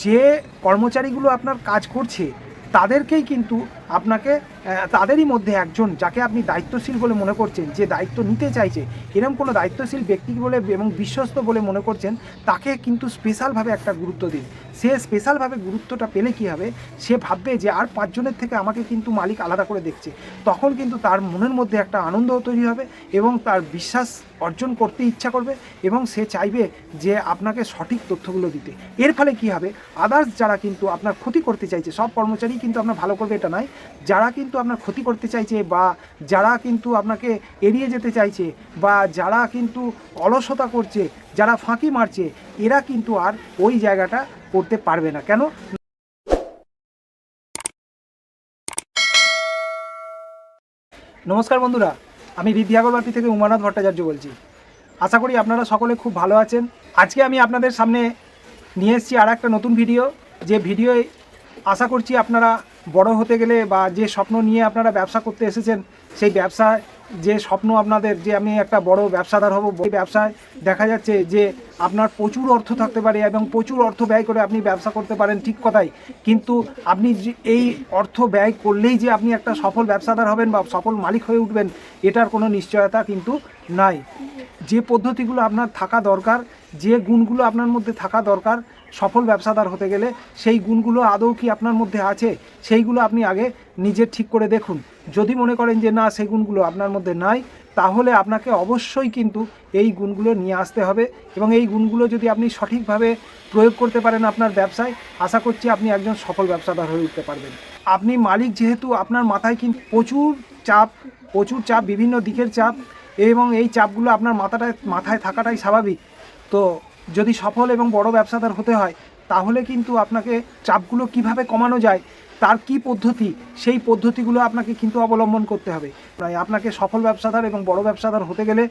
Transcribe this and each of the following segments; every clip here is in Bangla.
যে কর্মচারীগুলো আপনার কাজ করছে তাদেরকেই কিন্তু আপনাকে তাদেরই মধ্যে একজন যাকে আপনি দায়িত্বশীল বলে মনে করছেন, যে দায়িত্ব নিতে চাইছে, এরকম কোনো দায়িত্বশীল ব্যক্তি বলে এবং বিশ্বস্ত বলে মনে করছেন, তাকে কিন্তু স্পেশালভাবে একটা গুরুত্ব দিন। সে স্পেশালভাবে গুরুত্বটা পেলে কী হবে, সে ভাববে যে আর পাঁচজনের থেকে আমাকে কিন্তু মালিক আলাদা করে দেখছে। তখন কিন্তু তার মনের মধ্যে একটা আনন্দ তৈরি হবে এবং তার বিশ্বাস অর্জন করতে ইচ্ছা করবে এবং সে চাইবে যে আপনাকে সঠিক তথ্যগুলো দিতে। এর ফলে কী হবে, আদার্স যারা কিন্তু আপনার ক্ষতি করতে চাইছে, সব কর্মচারী কিন্তু আপনার ভালো করবে এটা নয়, যারা কিন্তু আপনার ক্ষতি করতে চাইছে বা যারা কিন্তু আপনাকে এড়িয়ে যেতে চাইছে বা যারা কিন্তু অলসতা করছে, যারা ফাঁকি মারছে, এরা কিন্তু আর ওই জায়গাটা করতে পারবে না। কেন? নমস্কার বন্ধুরা, আমি ঋদ্ধি আগরবাতি থেকে উমানাথ ভট্টাচার্য বলছি। আশা করি আপনারা সকলে খুব ভালো আছেন। আজকে আমি আপনাদের সামনে নিয়ে এসেছি আর একটা নতুন ভিডিও। যে ভিডিওয় আশা করছি আপনারা বড় হতে গেলে বা যে স্বপ্ন নিয়ে আপনারা ব্যবসা করতে এসেছেন, সেই ব্যবসায় যে স্বপ্ন আপনাদের, যে আমি একটা বড় ব্যবসাদার হব, এই ব্যবসায় দেখা যাচ্ছে যে আপনার প্রচুর অর্থ থাকতে পারে এবং প্রচুর অর্থ ব্যয় করে আপনি ব্যবসা করতে পারেন, ঠিক কথাই। কিন্তু আপনি এই অর্থ ব্যয় করলেই যে আপনি একটা সফল ব্যবসাদার হবেন বা সফল মালিক হয়ে উঠবেন, এটার কোনো নিশ্চয়তা কিন্তু নাই। যে পদ্ধতিগুলো আপনার থাকা দরকার, যে গুণগুলো আপনার মধ্যে থাকা দরকার সফল ব্যবসাদার হতে গেলে, সেই গুণগুলো আদৌ কি আপনার মধ্যে আছে, সেইগুলো আপনি আগে নিজে ঠিক করে দেখুন। যদি মনে করেন যে না, সেই গুণগুলো আপনার মধ্যে নাই, তাহলে আপনাকে অবশ্যই কিন্তু এই গুণগুলো নিয়ে আসতে হবে এবং এই গুণগুলো যদি আপনি সঠিকভাবে প্রয়োগ করতে পারেন আপনার ব্যবসায়, আশা করছি আপনি একজন সফল ব্যবসাদার হয়ে উঠতে পারবেন। আপনি মালিক যেহেতু, আপনার মাথায় কিন্তু প্রচুর চাপ, বিভিন্ন দিকের চাপ, এবং এই চাপগুলো আপনার মাথায় থাকাটাই স্বাভাবিক। তো যদি সফল এবং বড় ব্যবসাদার হতে হয়, তাহলে কিন্তু আপনাকে চাপগুলো কিভাবে কমানো যায়, তার কি পদ্ধতি, সেই পদ্ধতিগুলো আপনাকে কিন্তু অবলম্বন করতে হবে। তাই আপনাকে সফল ব্যবসাদার এবং বড় ব্যবসাদার হতে গেলে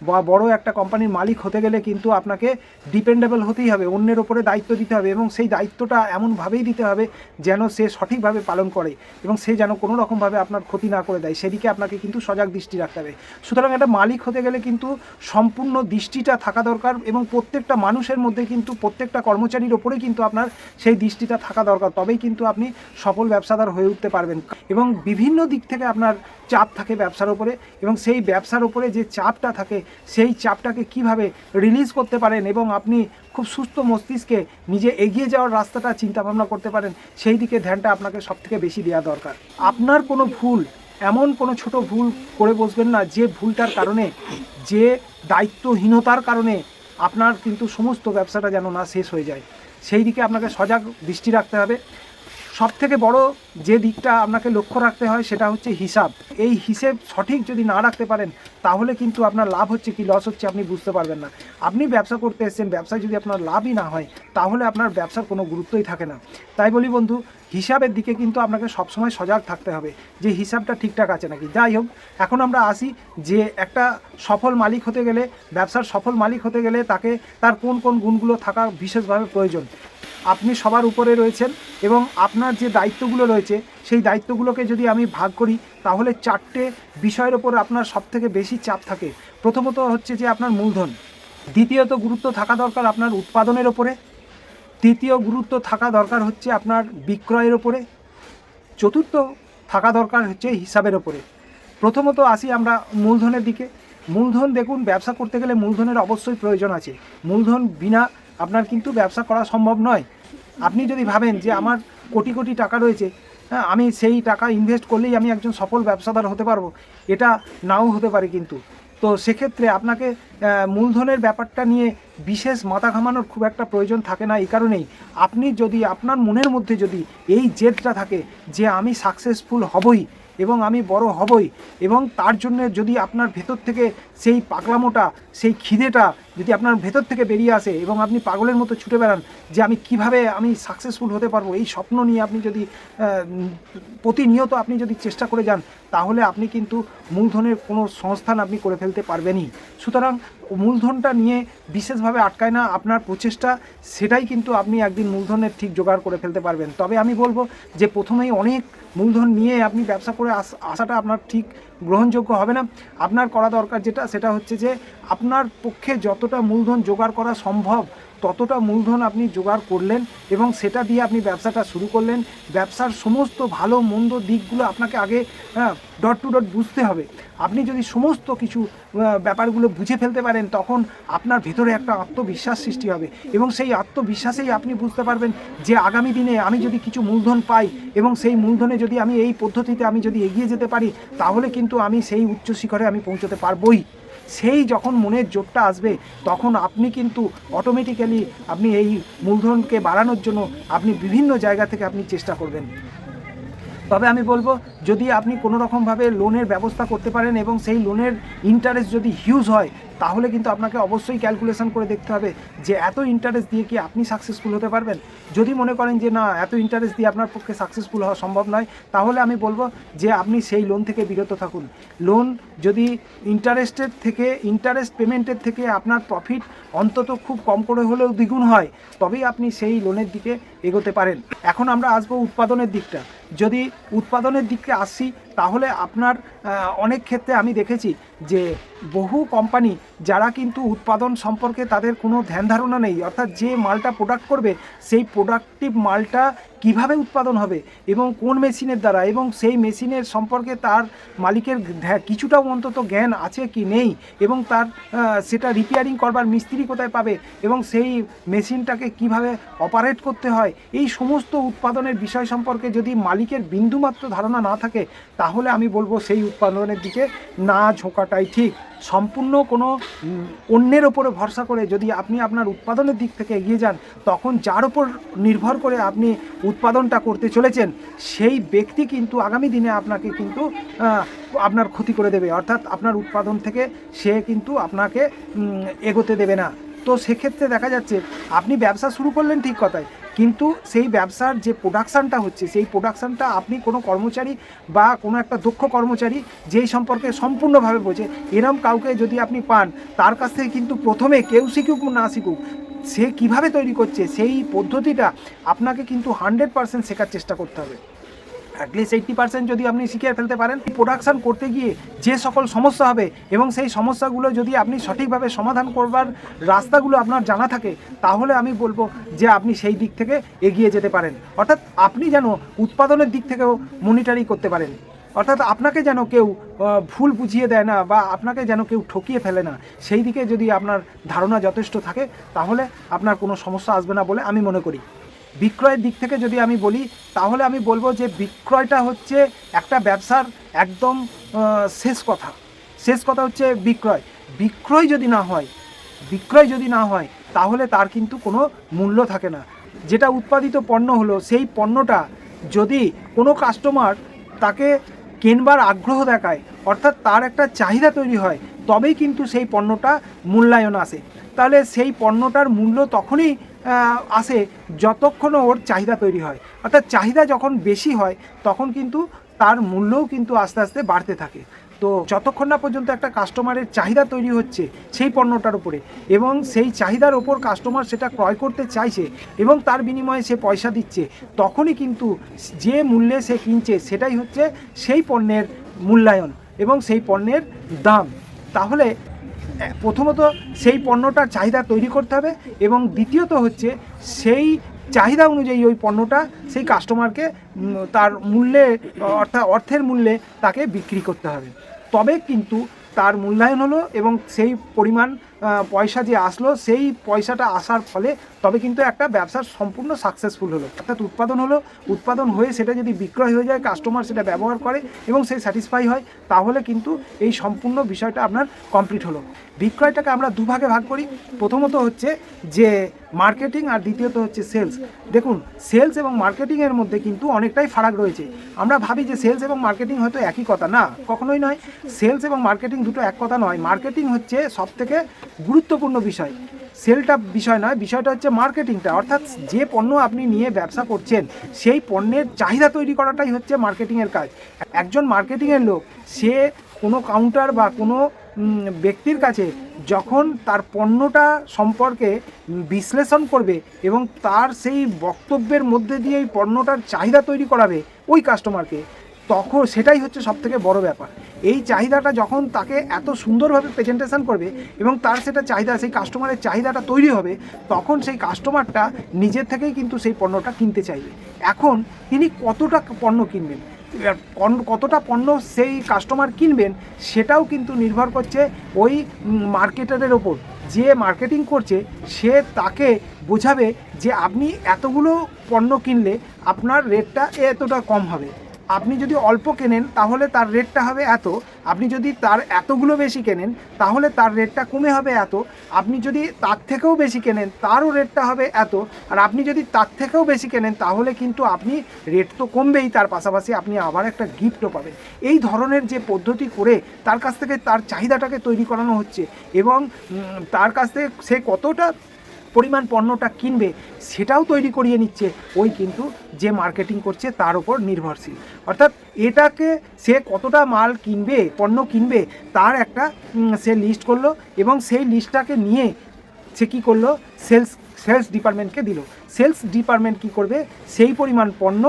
বা বড় একটা কোম্পানির মালিক হতে গেলে কিন্তু আপনাকে ডিপেন্ডেবল হতেই হবে, অন্যের ওপরে দায়িত্ব দিতে হবে এবং সেই দায়িত্বটা এমনভাবেই দিতে হবে যেন সে সঠিকভাবে পালন করে এবং সে যেন কোনো রকমভাবে আপনার ক্ষতি না করে দেয়, সেদিকে আপনাকে কিন্তু সজাগ দৃষ্টি রাখতে হবে। সুতরাং একটা মালিক হতে গেলে কিন্তু সম্পূর্ণ দৃষ্টিটা থাকা দরকার এবং প্রত্যেকটা মানুষের মধ্যে কিন্তু, প্রত্যেকটা কর্মচারীর ওপরে কিন্তু আপনার সেই দৃষ্টিটা থাকা দরকার। তবেই কিন্তু আপনি সফল ব্যবসাদার হয়ে উঠতে পারবেন। এবং বিভিন্ন দিক থেকে আপনার চাপ থাকে ব্যবসার ওপরে, এবং সেই ব্যবসার ওপরে যে চাপটা থাকে, সেই চাপটাকে কিভাবে রিলিজ করতে পারেন এবং আপনি খুব সুস্থ মস্তিষ্কে নিজে এগিয়ে যাওয়ার রাস্তাটা চিন্তাভাবনা করতে পারেন, সেই দিকে ধ্যানটা আপনাকে সবথেকে বেশি দেওয়া দরকার। আপনার কোনো ভুল, এমন কোনো ছোট ভুল করে বসবেন না যে ভুলটার কারণে, যে দায়িত্বহীনতার কারণে আপনার কিন্তু সমস্ত ব্যবসাটা যেন না শেষ হয়ে যায়, সেই দিকে আপনাকে সজাগ দৃষ্টি রাখতে হবে। সবথেকে বড় যে দিকটা আপনাকে লক্ষ্য রাখতে হয় সেটা হচ্ছে হিসাব। এই হিসেব সঠিক যদি না রাখতে পারেন, তাহলে কিন্তু আপনার লাভ হচ্ছে কি লস হচ্ছে আপনি বুঝতে পারবেন না। আপনি ব্যবসা করতে এসেছেন, ব্যবসায় যদি আপনার লাভই না হয়, তাহলে আপনার ব্যবসার কোনো গুরুত্বই থাকে না। তাই বলি বন্ধু, হিসাবের দিকে কিন্তু আপনাকে সবসময় সজাগ থাকতে হবে যে হিসাবটা ঠিকঠাক আছে নাকি। যাই হোক, এখন আমরা আসি যে একটা সফল মালিক হতে গেলে, ব্যবসার সফল মালিক হতে গেলে তাকে তার কোন কোন গুণগুলো থাকা বিশেষভাবে প্রয়োজন। আপনি সবার উপরে রয়েছেন এবং আপনার যে দায়িত্বগুলো রয়েছে, সেই দায়িত্বগুলোকে যদি আমি ভাগ করি, তাহলে 4টে বিষয়ের ওপর আপনার সবথেকে বেশি চাপ থাকে। প্রথমত হচ্ছে যে আপনার মূলধন, দ্বিতীয়ত গুরুত্ব থাকা দরকার আপনার উৎপাদনের ওপরে, তৃতীয় গুরুত্ব থাকা দরকার হচ্ছে আপনার বিক্রয়ের ওপরে, চতুর্থ থাকা দরকার হচ্ছে হিসাবের ওপরে। প্রথমত আসি আমরা মূলধনের দিকে। মূলধন দেখুন, ব্যবসা করতে গেলে মূলধনের অবশ্যই প্রয়োজন আছে। মূলধন বিনা আপনার কিন্তু ব্যবসা করা সম্ভব নয়। আপনি যদি ভাবেন যে আমার কোটি কোটি টাকা রয়েছে, হ্যাঁ, আমি সেই টাকা ইনভেস্ট করলেই আমি একজন সফল ব্যবসাদার হতে পারবো, এটা নাও হতে পারে কিন্তু। তো সেক্ষেত্রে আপনাকে মূলধনের ব্যাপারটা নিয়ে বিশেষ মাথা ঘামানোর খুব একটা প্রয়োজন থাকে না। এই কারণেই আপনি যদি আপনার মনের মধ্যে যদি এই জেদটা থাকে যে আমি সাকসেসফুল হবই এবং আমি বড় হবই, এবং তার জন্য যদি আপনার ভেতর থেকে সেই পাগলামোটা, সেই খিদেটা যদি আপনার ভেতর থেকে বেরিয়ে আসে এবং আপনি পাগলের মতো ছুটে বেড়ান যে আমি কিভাবে আমি সাকসেসফুল হতে পারবো, এই স্বপ্ন নিয়ে আপনি যদি প্রতিনিয়ত আপনি যদি চেষ্টা করে যান, তাহলে আপনি কিন্তু মূলধনের কোনো সংস্থান আপনি করে ফেলতে পারবেনই। সুতরাং মূলধনটা নিয়ে বিশেষভাবে আটকায় না আপনার প্রচেষ্টা, সেটাই কিন্তু আপনি একদিন মূলধনের ঠিক জোগাড় করে ফেলতে পারবেন। তবে আমি বলবো যে প্রথমেই অনেক মূলধন নিয়ে আপনি ব্যবসা করে আসাটা আপনার ঠিক গ্রহণযোগ্য হবে না। আপনার করা দরকার যেটা, সেটা হচ্ছে যে আপনার পক্ষে যতটা মূলধন জোগাড় করা সম্ভব ততটা মূলধন আপনি জোগাড় করলেন এবং সেটা দিয়ে আপনি ব্যবসাটা শুরু করলেন। ব্যবসার সমস্ত ভালো মন্দ দিকগুলো আপনাকে আগে ডট টু ডট বুঝতে হবে। আপনি যদি সমস্ত কিছু ব্যাপারগুলো বুঝে ফেলতে পারেন, তখন আপনার ভেতরে একটা আত্মবিশ্বাস সৃষ্টি হবে এবং সেই আত্মবিশ্বাসেই আপনি বুঝতে পারবেন যে আগামী দিনে আমি যদি কিছু মূলধন পাই এবং সেই মূলধনে যদি আমি এই পদ্ধতিতে আমি যদি এগিয়ে যেতে পারি, তাহলে কিন্তু আমি সেই উচ্চ শিখরে আমি পৌঁছতে পারবই। সেই যখন মনের জোরটা আসবে, তখন আপনি কিন্তু অটোমেটিক্যালি আপনি এই মূলধনকে বাড়ানোর জন্য আপনি বিভিন্ন জায়গা থেকে আপনি চেষ্টা করবেন। তবে আমি বলবো, যদি আপনি কোনো রকমভাবে লোনের ব্যবস্থা করতে পারেন এবং সেই লোনের ইন্টারেস্ট যদি হিউজ হয়, তাহলে কিন্তু আপনাকে অবশ্যই ক্যালকুলেশন করে দেখতে হবে যে এত ইন্টারেস্ট দিয়ে কি আপনি সাকসেসফুল হতে পারবেন। যদি মনে করেন যে না, এত ইন্টারেস্ট দিয়ে আপনার পক্ষে সাকসেসফুল হওয়া সম্ভব নয়, তাহলে আমি বলবো যে আপনি সেই লোন থেকে বিরত থাকুন। লোন যদি ইন্টারেস্ট পেমেন্টের থেকে আপনার প্রফিট অন্তত খুব কম করে হলেও দ্বিগুণ হয়, তবেই আপনি সেই লোনের দিকে এগোতে পারেন। এখন আমরা আসবো উৎপাদনের দিকটা। যদি উৎপাদনের দিকে আসি, তাহলে আপনার অনেক ক্ষেত্রে আমি দেখেছি যে বহু কোম্পানি যারা কিন্তু উৎপাদন সম্পর্কে তাদের কোনো ধ্যান ধারণা নেই, অর্থাৎ যে মালটা প্রোডাক্ট করবে সেই প্রোডাক্টিভ মালটা কিভাবে উৎপাদন হবে এবং কোন মেশিনের দ্বারা, এবং সেই মেশিনের সম্পর্কে তার মালিকের কিছুটাও অন্তত জ্ঞান আছে কি নেই, এবং তার সেটা রিপেয়ারিং করবার মিস্ত্রি কোথায় পাবে, এবং সেই মেশিনটাকে কিভাবে অপারেট করতে হয়, এই সমস্ত উৎপাদনের বিষয় সম্পর্কে যদি মালিকের বিন্দুমাত্র ধারণা না থাকে, তাহলে আমি বলবো সেই উৎপাদনের দিকে না ঝোঁকাটাই ঠিক। সম্পূর্ণ কোনো অন্যের ওপরে ভরসা করে যদি আপনি আপনার উৎপাদনের দিক থেকে এগিয়ে যান, তখন যার ওপর নির্ভর করে আপনি উৎপাদনটা করতে চলেছেন, সেই ব্যক্তি কিন্তু আগামী দিনে আপনাকে কিন্তু আপনার ক্ষতি করে দেবে, অর্থাৎ আপনার উৎপাদন থেকে সে কিন্তু আপনাকে এগোতে দেবে না। তো সেক্ষেত্রে দেখা যাচ্ছে আপনি ব্যবসা শুরু করলেন ঠিক কথাই, কিন্তু সেই ব্যবসার যে প্রোডাকশানটা হচ্ছে, সেই প্রোডাকশানটা আপনি কোনো কর্মচারী বা কোনো একটা দক্ষ কর্মচারী যেই সম্পর্কে সম্পূর্ণভাবে বোঝে, এরম কাউকে যদি আপনি পান, তার কাছ থেকে কিন্তু প্রথমে কেউ শিখুক না শিখুক, সে কিভাবে তৈরি করছে সেই পদ্ধতিটা আপনাকে কিন্তু 100% শেখার চেষ্টা করতে হবে। অ্যাটলিস্ট 80% যদি আপনি শিখে ফেলতে পারেন, প্রোডাকশান করতে গিয়ে যে সকল সমস্যা হবে এবং সেই সমস্যাগুলো যদি আপনি সঠিকভাবে সমাধান করবার রাস্তাগুলো আপনার জানা থাকে, তাহলে আমি বলবো যে আপনি সেই দিক থেকে এগিয়ে যেতে পারেন। অর্থাৎ আপনি যেন উৎপাদনের দিক থেকেও মনিটরিং করতে পারেন, অর্থাৎ আপনাকে যেন কেউ ভুল বুঝিয়ে দেয় না বা আপনাকে যেন কেউ ঠকিয়ে ফেলে না, সেই দিকে যদি আপনার ধারণা যথেষ্ট থাকে, তাহলে আপনার কোনো সমস্যা আসবে না বলে আমি মনে করি। বিক্রয়ের দিক থেকে যদি আমি বলি, তাহলে আমি বলবো যে বিক্রয়টা হচ্ছে একটা ব্যবসার একদম শেষ কথা হচ্ছে বিক্রয় যদি না হয় তাহলে তার কিন্তু কোনো মূল্য থাকে না। যেটা উৎপাদিত পণ্য হলো, সেই পণ্যটা যদি কোনো কাস্টমার তাকে কেনবার আগ্রহ দেখায়, অর্থাৎ তার একটা চাহিদা তৈরি হয়, তবেই কিন্তু সেই পণ্যটা মূল্যায়ন আসে। তাহলে সেই পণ্যটার মূল্য তখনই আসে যতক্ষণ ওর চাহিদা তৈরি হয়, অর্থাৎ চাহিদা যখন বেশি হয় তখন কিন্তু তার মূল্যও কিন্তু আস্তে আস্তে বাড়তে থাকে। তো যতক্ষণ না পর্যন্ত একটা কাস্টমারের চাহিদা তৈরি হচ্ছে সেই পণ্যটার উপরে, এবং সেই চাহিদার ওপর কাস্টমার সেটা ক্রয় করতে চাইছে এবং তার বিনিময়ে সে পয়সা দিচ্ছে, তখনই কিন্তু যে মূল্যে সে কিনছে সেটাই হচ্ছে সেই পণ্যের মূল্যায়ন এবং সেই পণ্যের দাম। তাহলে প্রথমত সেই পণ্যটার চাহিদা তৈরি করতে হবে, এবং দ্বিতীয়ত হচ্ছে সেই চাহিদা অনুযায়ী ওই পণ্যটা সেই কাস্টমারকে তার মূল্যে, অর্থাৎ অর্থের মূল্যে তাকে বিক্রি করতে হবে। তবে কিন্তু তার মূল্যায়ন হলো এবং সেই পরিমাণ পয়সা যে আসলো, সেই পয়সাটা আসার ফলে তবে কিন্তু একটা ব্যবসার সম্পূর্ণ সাকসেসফুল হলো। অর্থাৎ উৎপাদন হয়ে সেটা যদি বিক্রয় হয়ে যায়, কাস্টমার সেটা ব্যবহার করে এবং সে স্যাটিসফাই হয়, তাহলে কিন্তু এই সম্পূর্ণ বিষয়টা আপনার কমপ্লিট হলো। বিক্রয়টাকে আমরা দুভাগে ভাগ করি। প্রথমত হচ্ছে যে মার্কেটিং, আর দ্বিতীয়ত হচ্ছে সেলস। দেখুন, সেলস এবং মার্কেটিংয়ের মধ্যে কিন্তু অনেকটাই ফারাক রয়েছে। আমরা ভাবি যে সেলস এবং মার্কেটিং হয়তো একই কথা, না, কখনোই নয়। সেলস এবং মার্কেটিং দুটো এক কথা নয়। মার্কেটিং হচ্ছে সবথেকে গুরুত্বপূর্ণ বিষয়, সেলটা বিষয় নয়, বিষয়টা হচ্ছে মার্কেটিংটা। অর্থাৎ যে পণ্য আপনি নিয়ে ব্যবসা করছেন, সেই পণ্যের চাহিদা তৈরি করাটাই হচ্ছে মার্কেটিংয়ের কাজ। একজন মার্কেটিংয়ের লোক সে কোনো কাউন্টার বা কোনো ব্যক্তির কাছে যখন তার পণ্যটা সম্পর্কে বিশ্লেষণ করবে এবং তার সেই বক্তব্যের মধ্যে দিয়ে এই পণ্যটার চাহিদা তৈরি করাবে ওই কাস্টমারকে, তখন সেটাই হচ্ছে সবথেকে বড় ব্যাপার। এই চাহিদাটা যখন তাকে এত সুন্দরভাবে প্রেজেন্টেশন করবে এবং তার সেটা চাহিদা, সেই কাস্টমারের চাহিদাটা তৈরি হবে, তখন সেই কাস্টমারটা নিজের থেকেই কিন্তু সেই পণ্যটা কিনতে চাইবে। এখন তিনি কতটা পণ্য কিনবেন, কতটা পণ্য সেই কাস্টমার কিনবেন, সেটাও কিন্তু নির্ভর করছে ওই মার্কেটারের ওপর। যে মার্কেটিং করছে সে তাকে বোঝাবে যে আপনি এতগুলো পণ্য কিনলে আপনার রেটটা এতটা কম হবে। আপনি যদি অল্প কেনেন তাহলে তার রেটটা হবে এত, আপনি যদি তার এতগুলো বেশি কেনেন তাহলে তার রেটটা কমে হবে এত, আপনি যদি তার থেকেও বেশি কেনেন তারও রেটটা হবে এত, আর আপনি যদি তার থেকেও বেশি কেনেন তাহলে কিন্তু আপনি রেট তো কমবেই, তার পাশাপাশি আপনি আবার একটা গিফটও পাবেন। এই ধরনের যে পদ্ধতি করে তার কাছ থেকে তার চাহিদাটাকে তৈরি করানো হচ্ছে এবং তার কাছ থেকে সে কতটা পরিমাণ পণ্যটা কিনবে সেটাও তৈরি করিয়ে নিচ্ছে ওই কিন্তু যে মার্কেটিং করছে তার উপর নির্ভরশীল। অর্থাৎ এটাকে সে কতটা মাল কিনবে, পণ্য কিনবে, তার একটা সে লিস্ট করলো এবং সেই লিস্টটাকে নিয়ে সে কী করলো, সেলস ডিপার্টমেন্টকে দিল। সেলস ডিপার্টমেন্ট কী করবে, সেই পরিমাণ পণ্য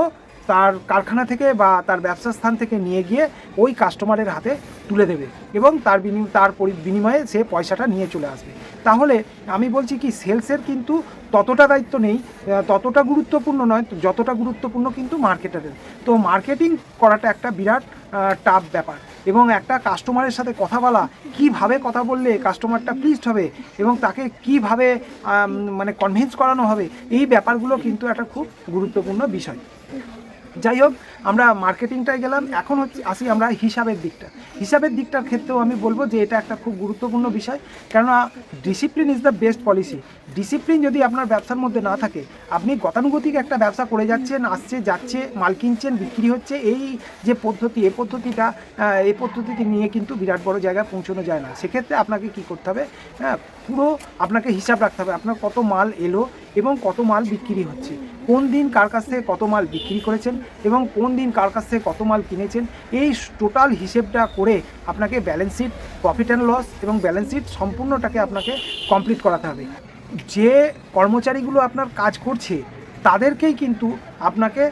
তার কারখানা থেকে বা তার ব্যবসা স্থান থেকে নিয়ে গিয়ে ওই কাস্টমারের হাতে তুলে দেবে এবং তার বিনিময়ে সে পয়সাটা নিয়ে চলে আসবে। তাহলে আমি বলছি কি, সেলসের কিন্তু ততটা দায়িত্ব নেই, ততটা গুরুত্বপূর্ণ নয় যতটা গুরুত্বপূর্ণ কিন্তু মার্কেটারের। তো মার্কেটিং করাটা একটা বিরাট টাফ ব্যাপার এবং একটা কাস্টমারের সাথে কথা বলা, কিভাবে কথা বললে কাস্টমারটা প্লিজড হবে এবং তাকে কিভাবে মানে কনভিন্স করানো হবে, এই ব্যাপারগুলো কিন্তু একটা খুব গুরুত্বপূর্ণ বিষয়। যাই হোক, আমরা মার্কেটিংটায় গেলাম, এখন আসি আমরা হিসাবের দিকটার ক্ষেত্রেও আমি বলবো যে এটা একটা খুব গুরুত্বপূর্ণ বিষয়। কেননা discipline is the best policy. Discipline যদি আপনার ব্যবসার মধ্যে না থাকে, আপনি গতানুগতিক একটা ব্যবসা করে যাচ্ছেন, আসছে যাচ্ছে, মাল কিনছেন, বিক্রি হচ্ছে, এই যে পদ্ধতি, এই পদ্ধতিটি নিয়ে কিন্তু বিরাট বড় জায়গায় পৌঁছানো যায় না। সেক্ষেত্রে আপনাকে কি করতে হবে, পুরো আপনাকে হিসাব রাখতে হবে আপনার কত মাল এলো এবং কত মাল বিক্রি হচ্ছে, কোন দিন কার কাছ থেকে কত মাল বিক্রি করেছেন এবং কোন দিন কার কাছ থেকে কত মাল কিনেছেন। এই টোটাল হিসেবটা করে আপনাকে balance sheet, profit and loss এবং ব্যালেন্স শিট সম্পূর্ণটাকে আপনাকে কমপ্লিট করাতে হবে। যে কর্মচারীগুলো আপনার কাজ করছে তাদেরকেই কিন্তু আপনাকে,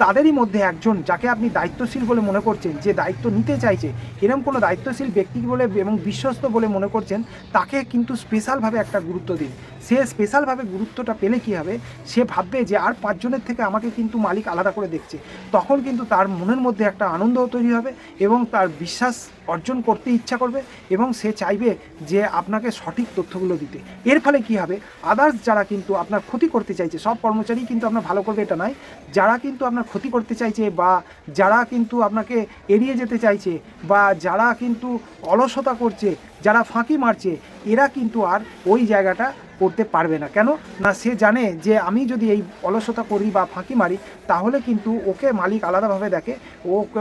তাদেরই মধ্যে একজন যাকে আপনি দায়িত্বশীল বলে মনে করছেন, যে দায়িত্ব নিতে চাইছে, এরকম কোনো দায়িত্বশীল ব্যক্তি বলে এবং বিশ্বস্ত বলে মনে করছেন, তাকে কিন্তু স্পেশালভাবে একটা গুরুত্ব দিন। সে স্পেশালভাবে গুরুত্বটা পেলে কী হবে, সে ভাববে যে আর 5 জনের থেকে আমাকে কিন্তু মালিক আলাদা করে দেখছে। তখন কিন্তু তার মনের মধ্যে একটা আনন্দও তৈরি হবে এবং তার বিশ্বাস অর্জন করতে ইচ্ছা করবে এবং সে চাইবে যে আপনাকে সঠিক তথ্যগুলো দিতে। এর ফলে কী হবে, আদার্স যারা কিন্তু আপনার ক্ষতি করতে চাইছে, সব কর্মচারী কিন্তু আপনার ভালো করবে এটা নয়, যারা কিন্তু আপনার ক্ষতি করতে চাইছে বা যারা কিন্তু আপনাকে এড়িয়ে যেতে চাইছে বা যারা কিন্তু অলসতা করছে, যারা ফাঁকি মারছে, এরা কিন্তু আর ওই জায়গাটা করতে পারবে না। কেন না, সে জানে যে আমি যদি এই অলসতা করি বা ফাঁকি মারি তাহলে কিন্তু ওকে মালিক আলাদাভাবে দেখে, ওকে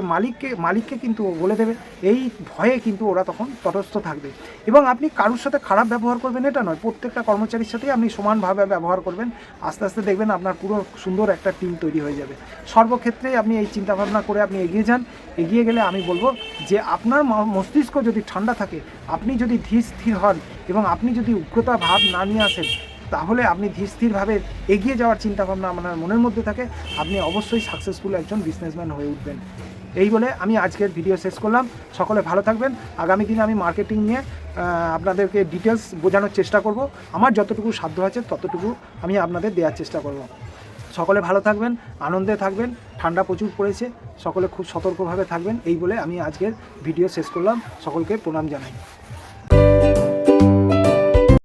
মালিককে কিন্তু ও বলে দেবে। এই ভয়ে কিন্তু ওরা তখন তটস্থ থাকবে এবং আপনি কারোর সাথে খারাপ ব্যবহার করবেন এটা নয়, প্রত্যেকটা কর্মচারীর সাথেই আপনি সমানভাবে ব্যবহার করবেন। আস্তে আস্তে দেখবেন আপনার পুরো সুন্দর একটা টিম তৈরি হয়ে যাবে। সর্বক্ষেত্রে আপনি এই চিন্তাভাবনা করে আপনি এগিয়ে যান। এগিয়ে গেলে আমি বলবো যে আপনার মস্তিষ্ক যদি ঠান্ডা থাকে, আপনি যদি ধীর স্থির হন এবং আপনি যদি উগ্রতা ভাব না নিয়ে আসেন, তাহলে আপনি ধীর স্থিরভাবে এগিয়ে যাওয়ার চিন্তাভাবনা আপনার মনের মধ্যে থাকে, আপনি অবশ্যই সাকসেসফুল একজন বিজনেসম্যান হয়ে উঠবেন। এই বলে আমি আজকের ভিডিও শেষ করলাম। সকলে ভালো থাকবেন। আগামী দিনে আমি মার্কেটিং নিয়ে আপনাদেরকে ডিটেলস বোঝানোর চেষ্টা করব। আমার যতটুকু সাধ্য আছে ততটুকু আমি আপনাদের দেওয়ার চেষ্টা করব। সকলে ভালো থাকবেন, আনন্দে থাকবেন। ঠান্ডা প্রচুর পড়েছে, সকলে খুব সতর্কভাবে থাকবেন। এই বলে আমি আজকের ভিডিও শেষ করলাম। সকলকে প্রণাম জানাই।